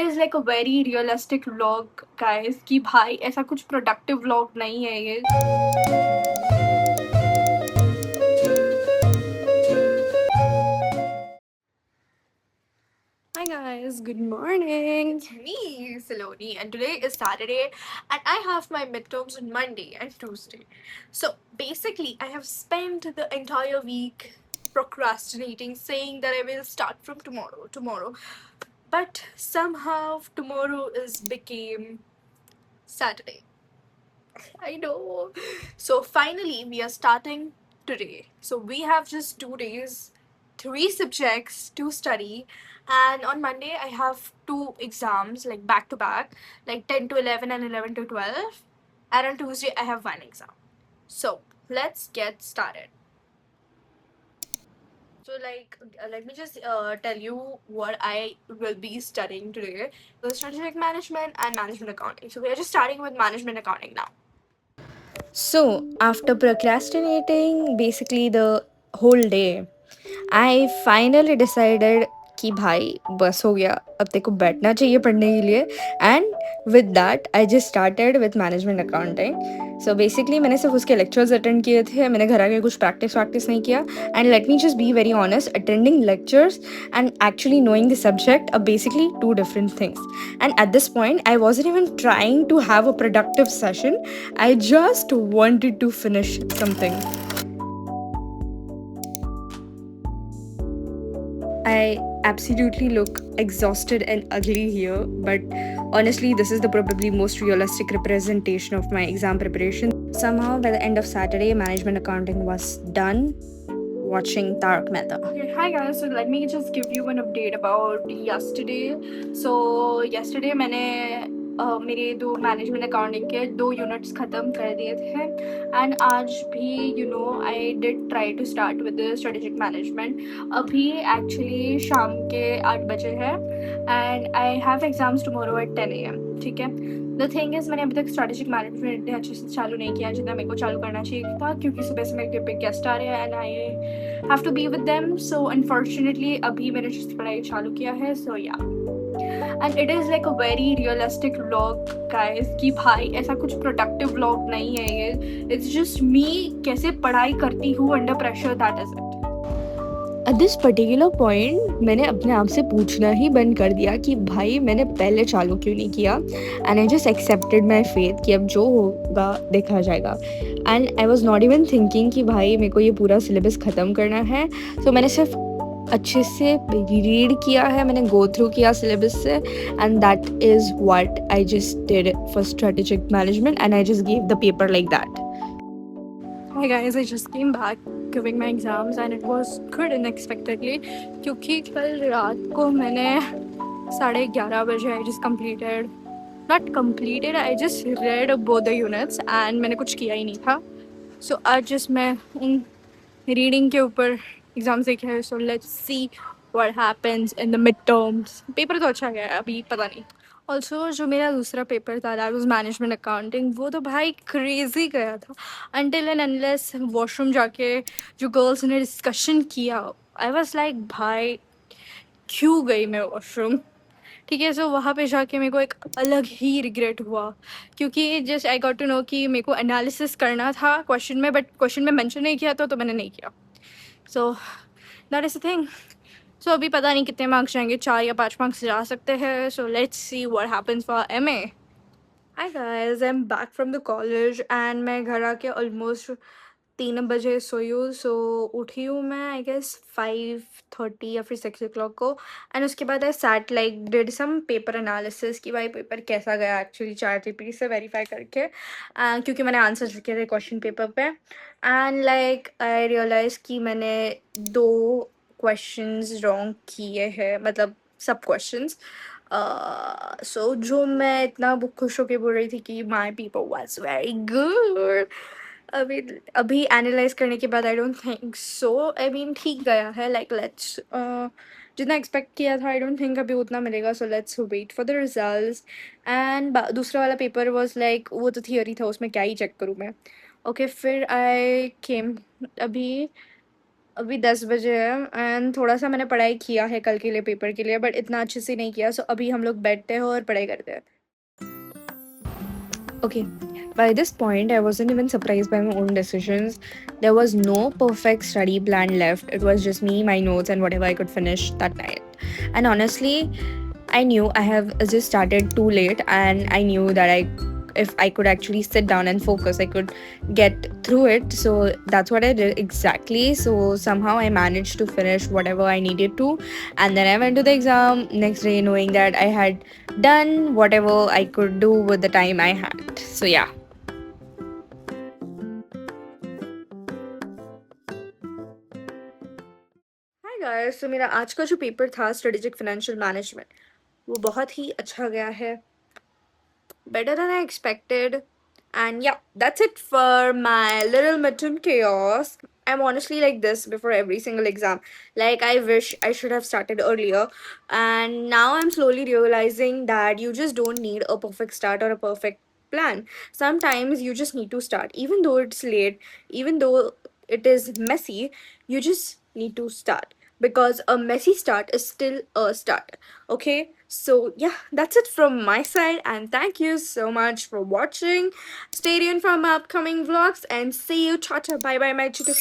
Is like a very realistic vlog guys कि भाई ऐसा कुछ प्रोडक्टिव व्लॉग नहीं है ये. Hi guys, good morning. It's me, Saloni, and today is Saturday, and I have my midterms on Monday and Tuesday. So basically, I have spent the entire week procrastinating, saying that I will start from tomorrow. But somehow tomorrow is became Saturday. I know. So finally, we are starting today. So we have just 2 days, three subjects to study. And on Monday, I have two exams, like back to back, like 10 to 11 and 11 to 12. And on Tuesday, I have one exam. So let's get started. So, let me just tell you what I will be studying today: the strategic management and management accounting. So, we are just starting with management accounting now. So, after procrastinating basically the whole day, I finally decided कि भाई बस हो गया, अब तेरे को बैठना चाहिए पढ़ने के लिए. And with that I just started with management accounting. So basically मैंने सिर्फ उसके लेक्चर्स अटेंड किए थे, मैंने घर आके कुछ प्रैक्टिस वैक्टिस नहीं किया. And let me just be very honest, attending lectures and actually knowing the subject are basically two different things. And at this point, I wasn't even trying to have a productive session. I just wanted to finish something. I absolutely look exhausted and ugly here, but honestly, this is the probably most realistic representation of my exam preparation. Somehow, by the end of Saturday, management accounting was done watching Tarak Mehta. Okay, hi guys. So let me just give you an update about yesterday. So yesterday मैंने मेरे दो management accounting के 2 units ख़त्म कर दिए थे. And आज भी I did try to start with strategic management. अभी एक्चुअली शाम के 8 बजे है and I have exams tomorrow at 10 AM. ठीक है. द थिंग इज़, मैंने अभी तक स्ट्रेटेजिक मैनेजमेंट इतने अच्छे से चालू नहीं किया जितना मेरे को चालू करना चाहिए था, क्योंकि सुबह से मेरे पे गेस्ट आ रहे हैं and I have to be with them. So unfortunately अभी मैंने जिस पढ़ाई चालू किया है. So yeah, and it is like a very realistic vlog guys कि भाई ऐसा कुछ प्रोडक्टिव व्लॉग नहीं है ये. इट्स जस्ट मी कैसे पढ़ाई करती हूँ under pressure, that is it. At this particular point मैंने अपने आप से पूछना ही बंद कर दिया कि भाई मैंने पहले चालू क्यों नहीं किया. And I just accepted my faith कि अब जो होगा देखा जाएगा. And I was not even thinking कि भाई मेरे को ये पूरा सिलेबस ख़त्म करना है. सो मैंने सिर्फ अच्छे से रीड किया है, मैंने गो थ्रू किया सिलेबस से. And that is what I just did for strategic management and I just give the paper like that. Hi guys, I just came back giving my exams and it was good unexpectedly, क्योंकि कल रात को मैंने 11:30 I just completed, I just read both the units and मैंने कुछ किया ही नहीं था. So आज just मैं उन रीडिंग के ऊपर एग्जाम्स देखे हैं. So let's see what happens in the mid terms. Paper तो अच्छा गया है, अभी पता नहीं. ऑल्सो जो मेरा दूसरा पेपर था, दैट वाज मैनेजमेंट अकाउंटिंग, वो तो भाई क्रेजी गया था. अनटिल एंड अनलेस वॉशरूम जाके जो गर्ल्स ने डिस्कशन किया, आई वाज लाइक भाई क्यों गई मैं वॉशरूम. ठीक है. सो वहाँ पे जाके मेरे को एक अलग ही रिग्रेट हुआ, क्योंकि just I got to know कि मेरे को एनालिसिस करना था क्वेश्चन में, बट क्वेश्चन में मेंशन नहीं किया तो मैंने नहीं किया. So that is the thing. सो अभी पता नहीं कितने मार्क्स जाएंगे, 4 या 5 मार्क्स जा सकते हैं. So let's see what happens for MA. Hi guys, I am back from the college and मैं घर आके ऑलमोस्ट 3 बजे सोई हूँ. सो उठी हूँ मैं आई गेस 5:30 या फिर 6 o'clock को. एंड उसके बाद I sat like did some paper analysis कि भाई पेपर कैसा गया एक्चुअली, ChatGPT से वेरीफाई करके, क्योंकि मैंने आंसर लिखे थे क्वेश्चन पेपर पे. एंड लाइक आई रियलाइज कि मैंने 2 क्वेश्चंस रॉन्ग किए हैं, मतलब सब क्वेश्चंस. सो जो मैं इतना खुश होके बोल रही थी कि माई पेपर वाज वेरी गुड, अभी अभी एनालाइज करने के बाद I don't think so. I mean ठीक गया है, लाइक लेट्स जितना एक्सपेक्ट किया था आई डोंट थिंक अभी उतना मिलेगा. So let's wait for the results. And दूसरा वाला पेपर वाज लाइक वो तो थियोरी था, उसमें क्या ही चेक करूँ मैं. ओके, फिर आई केम अभी अभी 10 बजे है एंड थोड़ा-सा मैंने पढ़ाई किया है कल के लिए पेपर के लिए बट इतना अच्छे से नहीं किया, सो अभी हम लोग बैठते हैं और पढ़ाई करते हैं। Okay, by this point, I wasn't even surprised by my own decisions. There was no perfect study plan left. It was just me, my notes, and whatever I could finish that night. And honestly, I knew I have just started too late, and I knew that if I could actually sit down and focus, I could get through it. So that's what I did exactly. So somehow I managed to finish whatever I needed to, and then I went to the exam next day, knowing that I had done whatever I could do with the time I had. So yeah. Hi guys, तो मेरा आज का जो paper था strategic financial management, वो बहुत ही अच्छा गया है, better than I expected. And yeah, that's it for my little midterm chaos. I'm honestly like this before every single exam. Like, I wish I should have started earlier. And now I'm slowly realizing that you just don't need a perfect start or a perfect plan. Sometimes you just need to start. Even though it's late, even though it is messy, you just need to start. Because a messy start is still a start. Okay, so yeah, that's it from my side, and thank you so much for watching. Stay tuned for my upcoming vlogs and see you. Tata, bye bye, my chittu